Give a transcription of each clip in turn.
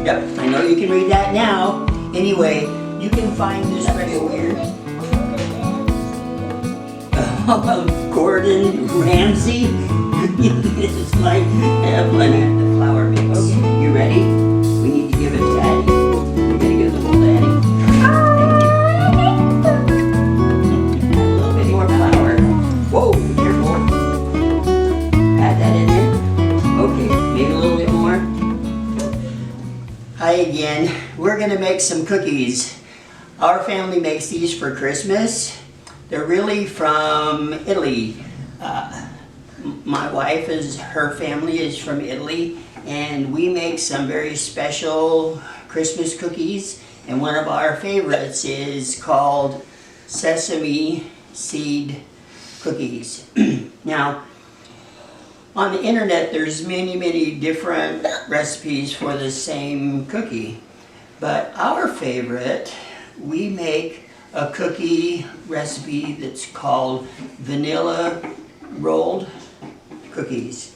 Yep, I know you can read that now. Anyway, you can find this right here. Gordon Ramsay. It's like have fun at the flour mix. Okay, you ready? We need to give it to Daddy. We're gonna give the whole Daddy. A little bit more flour. Whoa, be careful. Add that in there. Okay, maybe a little bit more. Hi again. We're gonna make some cookies. Our family makes these for Christmas. They're really from Italy. My wife her family is from Italy, and we make some very special Christmas cookies. And one of our favorites is called sesame seed cookies. Now, on the internet, there's many different recipes for the same cookie. But our favorite, we make a cookie recipe that's called vanilla rolled cookies.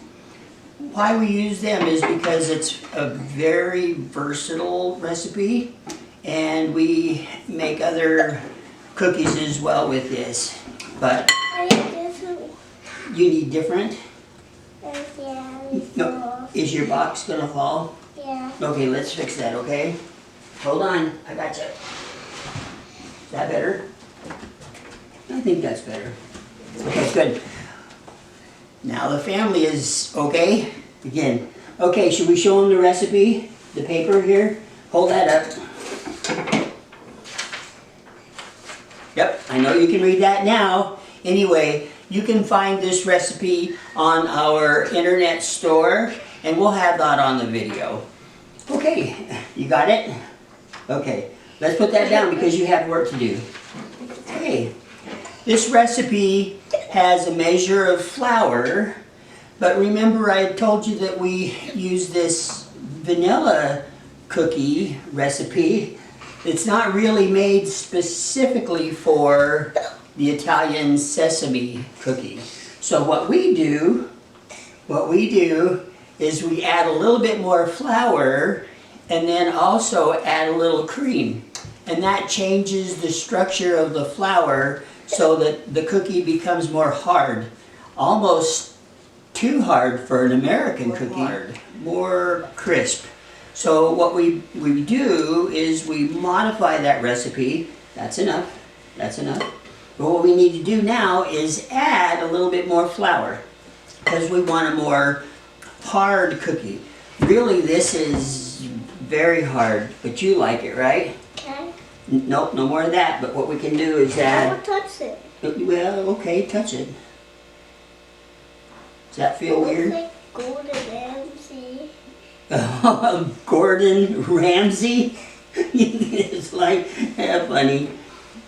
Why we use them is because it's a very versatile recipe, and we make other cookies as well with this. But you need different? No. Is your box gonna fall? Yeah. Okay, let's fix that, okay? Hold on, I got you. Is that better? I think that's better. Okay, good. Now the family is okay. Again. Okay, should we show them the recipe? The paper here? Hold that up. Yep, I know you can read that now. Anyway, you can find this recipe on our internet store, and we'll have that on the video. Okay, you got it? Okay, let's put that down because you have work to do. Okay, this recipe has a measure of flour, but remember I told you that we use this vanilla cookie recipe. It's not really made specifically for the Italian sesame cookie. So what we do is we add a little bit more flour and then also add a little cream. And that changes the structure of the flour so that the cookie becomes more hard. Almost too hard for an American cookie. More crisp. So what we do is we modify that recipe. That's enough. That's enough. But what we need to do now is add a little bit more flour because we want a more hard cookie. Really, this is very hard, but you like it, right? Okay. Nope, no more of that. But what we can do is add... I won't touch it. Well, okay, touch it. Does that feel weird? Like Gordon Ramsay. Gordon Ramsay? It's like, funny.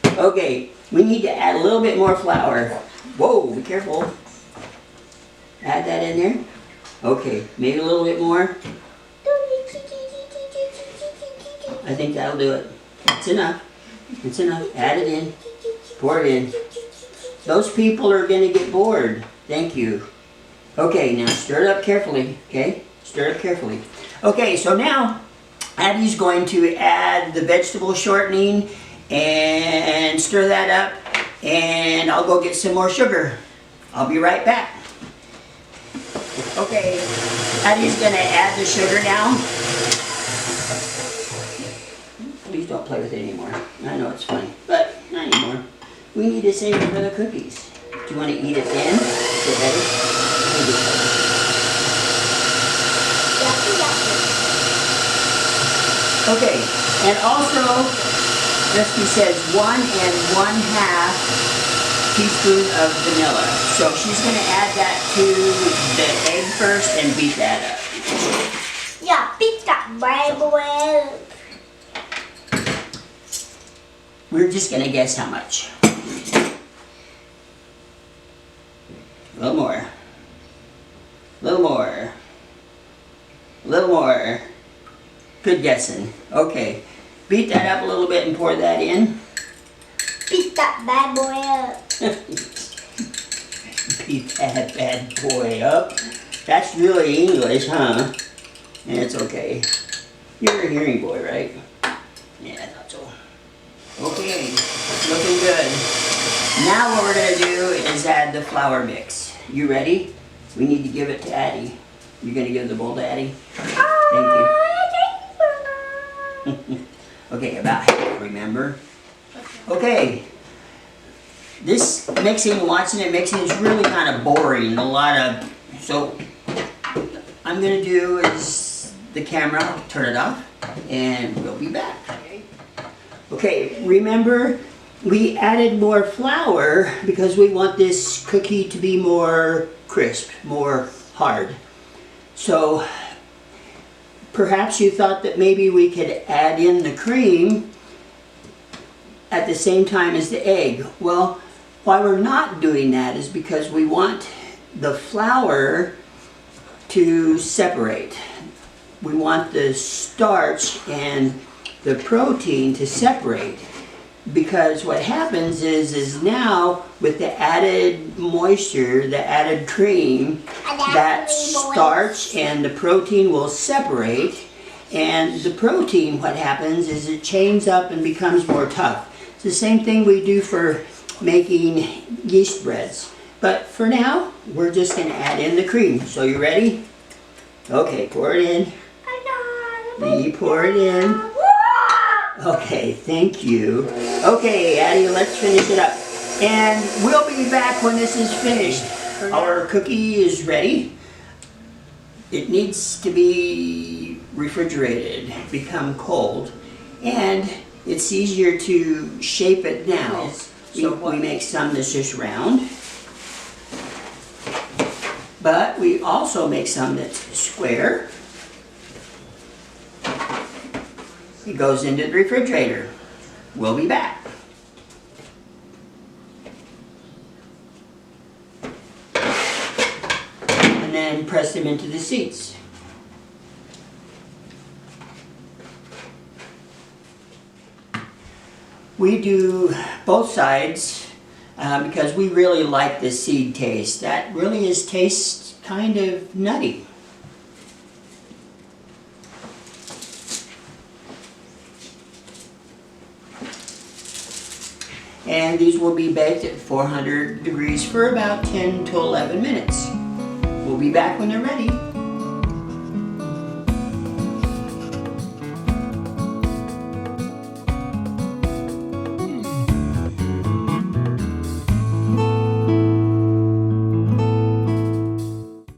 Okay, we need to add a little bit more flour. Whoa, be careful. Add that in there. Okay, maybe a little bit more. I think that'll do it. It's enough. It's enough. Add it in. Pour it in. Those people are going to get bored. Thank you. Okay, now stir it up carefully. Okay? Stir it carefully. Okay, so now Addie's going to add the vegetable shortening and stir that up, and I'll go get some more sugar. I'll be right back. Okay, Addie's going to add the sugar now. Please don't play with it anymore. I know it's funny, but not anymore. We need to save it for the cookies. Do you want to eat it then? Is it better? Okay, and also, recipe says 1 1/2 teaspoon of vanilla. So she's going to add that to the egg first and beat that up. Yeah, beat that bad boy. We're just going to guess how much. A little more. A little more. A little more. Good guessing. Okay. Beat that up a little bit and pour that in. Beat that bad boy up. Beat that bad boy up. That's really English, huh? And it's okay. You're a hearing boy, right? Yeah, I thought so. Okay, looking good. Now what we're gonna do is add the flour mix. You ready? We need to give it to Addie. You're gonna give the bowl to Addie? Thank you. Okay, about half, remember? Okay. This mixing, watching it mixing is really kind of boring. So I'm gonna do is the camera, turn it off, and we'll be back. Okay, remember we added more flour because we want this cookie to be more crisp, more hard. So perhaps you thought that maybe we could add in the cream at the same time as the egg. Well, why we're not doing that is because we want the flour to separate. We want the starch and the protein to separate, because what happens is now with the added moisture, the added cream, that starch and the protein will separate, and the protein, what happens is it chains up and becomes more tough. It's the same thing we do for making yeast breads. But for now, we're just going to add in the cream. So you ready? Okay, pour it in. You pour it in. Okay, thank you. Okay, Addie, let's finish it up. And we'll be back when this is finished. Our cookie is ready. It needs to be refrigerated, become cold, and it's easier to shape it now. So we make some that's just round, but we also make some that's square. It goes into the refrigerator. We'll be back. And then press them into the seats. We do both sides because we really like the seed taste. That really tastes kind of nutty. And these will be baked at 400 degrees for about 10 to 11 minutes. We'll be back when they're ready.